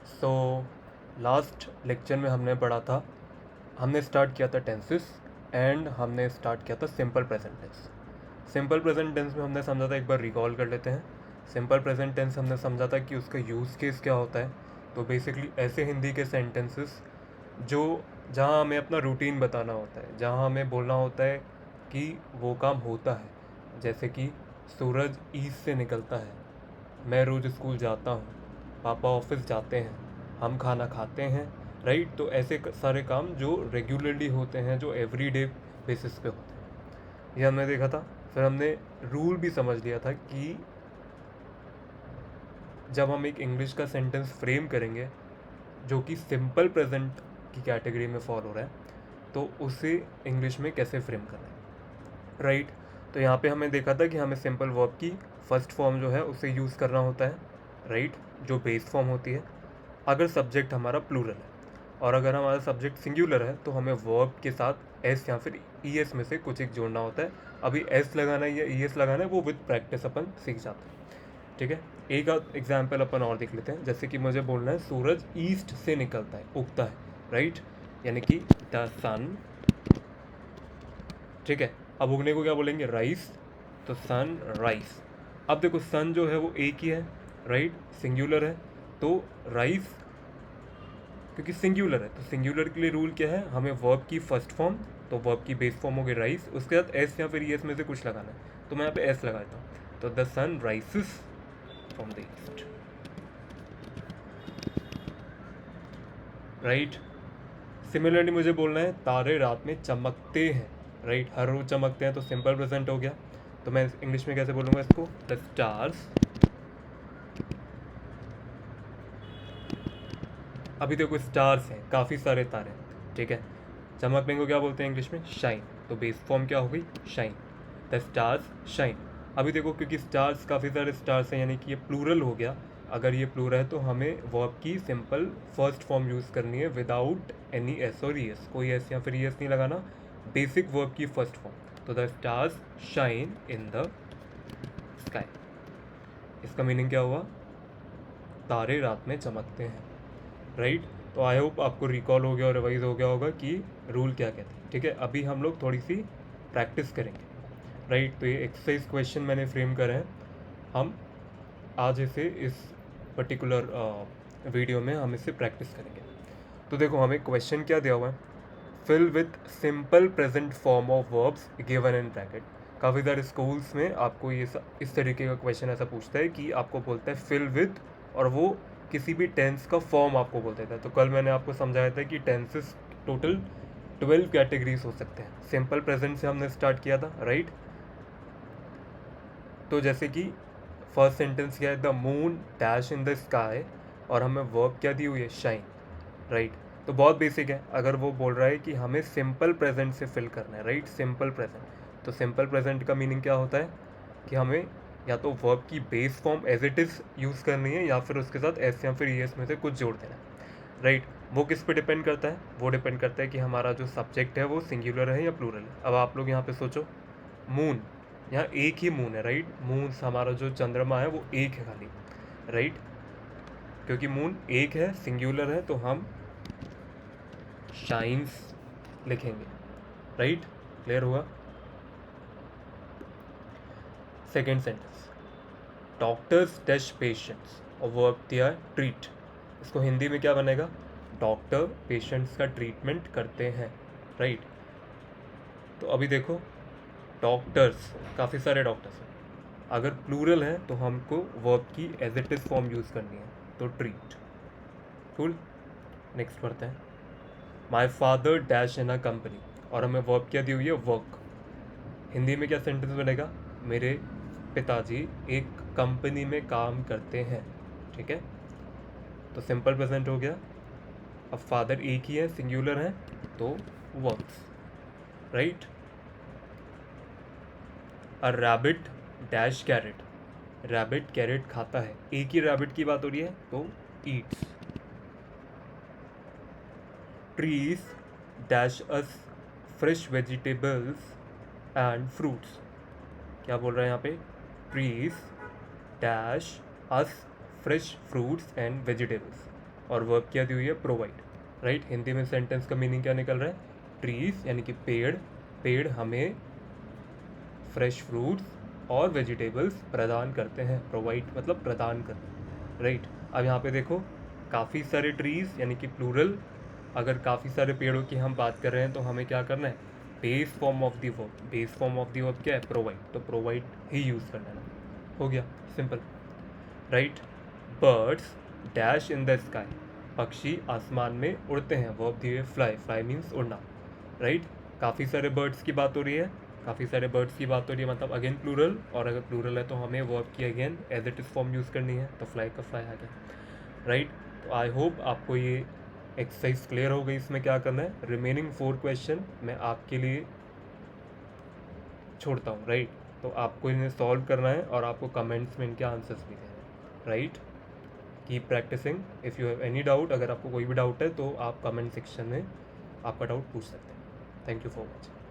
So last lecture में हमने पढ़ा था, हमने स्टार्ट किया था टेंसेस एंड हमने स्टार्ट किया था simple present tense. Simple present tense में हमने समझा था, एक बार रिकॉल कर लेते हैं। सिंपल प्रेजेंट टेंस हमने समझा था कि उसका यूज़ केस क्या होता है। तो बेसिकली ऐसे हिंदी के सेंटेंसेस जो जहाँ हमें अपना रूटीन बताना होता है, जहाँ हमें बोलना होता है कि वो काम होता है। जैसे कि सूरज ईस्ट से निकलता है, मैं रोज़ स्कूल जाता हूँ, पापा ऑफिस जाते हैं, हम खाना खाते हैं। राइट, तो ऐसे सारे काम जो रेगुलरली होते हैं, जो एवरीडे बेसिस पे होते हैं, ये हमने देखा था। फिर हमने रूल भी समझ लिया था कि जब हम एक इंग्लिश का सेंटेंस फ्रेम करेंगे जो कि सिंपल प्रेजेंट की कैटेगरी में फॉल हो रहा है, तो उसे इंग्लिश में कैसे फ्रेम करना है। राइट, तो यहाँ पे हमें देखा था कि हमें सिंपल वर्ब की फर्स्ट फॉर्म जो है उसे यूज़ करना होता है। राइट, जो बेस फॉर्म होती है अगर सब्जेक्ट हमारा प्लूरल है, और अगर हमारा सब्जेक्ट सिंगुलर है तो हमें वर्ब के साथ एस या फिर ई एस में से कुछ एक जोड़ना होता है। अभी एस लगाना है या ई एस लगाना है वो विद प्रैक्टिस अपन सीख जाते हैं। ठीक है, एक एग्जाम्पल अपन और देख लेते हैं। जैसे कि मुझे बोलना है सूरज ईस्ट से निकलता है, उगता है। राइट, यानी कि द सन। ठीक है, अब उगने को क्या बोलेंगे, राइस। तो सन राइस। अब देखो सन जो है वो एक ही है, राइट, सिंगुलर है। तो राइस क्योंकि सिंगुलर है, तो सिंगुलर के लिए रूल क्या है, हमें वर्ब की फर्स्ट फॉर्म, तो वर्ब की बेस फॉर्म हो गई राइस, उसके साथ एस या फिर एस में से कुछ लगाना है। तो मैं यहाँ पे एस लगाता हूँ, तो the sun rises from the east. Right, similarly मुझे बोलना है तारे रात में चमकते हैं। राइट, हर रोज चमकते हैं, तो सिंपल प्रेजेंट हो गया। तो मैं इंग्लिश में कैसे बोलूँगा इसको, द स्टार्स। अभी देखो स्टार्स हैं, काफ़ी सारे तारे हैं। ठीक है, चमकने को क्या बोलते हैं इंग्लिश में, शाइन। तो बेस फॉर्म क्या हो गई, शाइन। The stars shine. अभी देखो क्योंकि स्टार्स काफ़ी सारे स्टार्स हैं, यानी कि ये प्लूरल हो गया। अगर ये प्लूरल है तो हमें वर्ब की सिंपल फर्स्ट फॉर्म यूज़ करनी है विदाउट एनी एस और ई एस, कोई एस या फिर ई एस नहीं लगाना, बेसिक वर्ब की फर्स्ट फॉर्म। तो the stars shine in the sky. इसका मीनिंग क्या हुआ, तारे रात में चमकते हैं। राइट, तो आई होप आपको रिकॉल हो गया और रिवाइज हो गया होगा कि रूल क्या कहते हैं। ठीक है, अभी हम लोग थोड़ी सी प्रैक्टिस करेंगे। राइट, तो ये एक्सरसाइज क्वेश्चन मैंने फ्रेम करे हैं, हम आज इसे इस पर्टिकुलर वीडियो में हम इससे प्रैक्टिस करेंगे। तो देखो हमें क्वेश्चन क्या दिया हुआ है, fill with simple present form of verbs given in bracket. काफ़ी सारे स्कूल्स में आपको ये इस तरीके का क्वेश्चन ऐसा पूछता है कि आपको बोलता है फिल विथ, और वो किसी भी टेंस का फॉर्म आपको बोल देता है। तो कल मैंने आपको समझाया था कि टेंसेस टोटल 12 कैटेगरीज हो सकते हैं। सिंपल प्रेजेंट से हमने स्टार्ट किया था। राइट, तो जैसे कि फर्स्ट सेंटेंस क्या है, the moon dash in the sky, और हमें वर्ब क्या दी हुई है, शाइन। राइट, तो बहुत बेसिक है। अगर वो बोल रहा है कि हमें सिंपल प्रेजेंट से फिल करना है, राइट, सिंपल प्रेजेंट, तो सिंपल प्रेजेंट का मीनिंग क्या होता है कि हमें या तो वर्ब की base form as it is use करनी है या फिर उसके साथ एस या फिर ई एस में से कुछ जोड़ देना है। राइट, वो किस पे डिपेंड करता है, वो डिपेंड करता है कि हमारा जो सब्जेक्ट है वो सिंगुलर है या प्लूरल है। अब आप लोग यहाँ पे सोचो, मून, यहाँ एक ही मून है। राइट, मून हमारा जो चंद्रमा है वो एक है खाली। राइट, क्योंकि मून एक है, सिंगुलर है, तो हम शाइन्स लिखेंगे। राइट, क्लियर हुआ। Second sentence, doctors dash patients, और वर्ब दिया है ट्रीट। इसको हिंदी में क्या बनेगा, डॉक्टर पेशेंट्स का ट्रीटमेंट करते हैं। राइट, तो अभी देखो डॉक्टर्स, काफ़ी सारे डॉक्टर्स हैं, अगर प्लूरल है तो हमको वर्ब की as it is form use करनी है, तो ट्रीट। कूल, नेक्स्ट पढ़ते हैं, my father dash in a company, और हमें वर्ब क्या दी हुई है, वर्क। हिंदी में क्या सेंटेंस बनेगा, मेरे पिताजी एक कंपनी में काम करते हैं। ठीक है, तो सिंपल प्रेजेंट हो गया। अब फादर एक ही है, सिंगुलर है, तो works. Right, a rabbit dash carrot, rabbit carrot खाता है, एक ही रैबिट की बात हो रही है, तो Yeats. Trees dash us fresh vegetables and fruits, क्या बोल रहा है यहाँ पे, trees dash us fresh fruits and vegetables. और वर्ब क्या दी हुई है, प्रोवाइड, राइट। हिंदी में सेंटेंस का मीनिंग क्या निकल रहा है, ट्रीज यानी कि पेड़, पेड़ हमें फ्रेश फ्रूट्स और वेजिटेबल्स प्रदान करते हैं, प्रोवाइड मतलब प्रदान करते, राइट। अब यहाँ पे देखो काफ़ी सारे ट्रीज यानी कि प्लूरल, अगर काफ़ी सारे पेड़ों की हम बात कर रहे हैं तो हमें क्या करना है, base form of the verb, base form of the verb क्या है, प्रोवाइड, तो प्रोवाइड ही यूज़ करना है, हो गया simple, right. Birds dash in the sky, पक्षी आसमान में उड़ते हैं, वर्ब दी है फ्लाई, फ्लाई मीन्स उड़ना, राइट। काफ़ी सारे बर्ड्स की बात हो रही है, काफ़ी सारे बर्ड्स की बात हो रही है, मतलब अगेन प्लूरल, और अगर प्लूरल है तो हमें वर्ब की again as it is form use करनी है, तो फ्लाई का फ्लाई आ गया, राइट। तो आई होप आपको ये एक्सरसाइज क्लियर हो गई, इसमें क्या करना है, रिमेनिंग 4 क्वेश्चन मैं आपके लिए छोड़ता हूँ, राइट। तो आपको इन्हें सॉल्व करना है और आपको कमेंट्स में इनके आंसर्स भी देने हैं, right. Keep practising, if you have any doubt, अगर आपको कोई भी डाउट है तो आप कमेंट सेक्शन में आपका डाउट पूछ सकते हैं। Thank you for watching.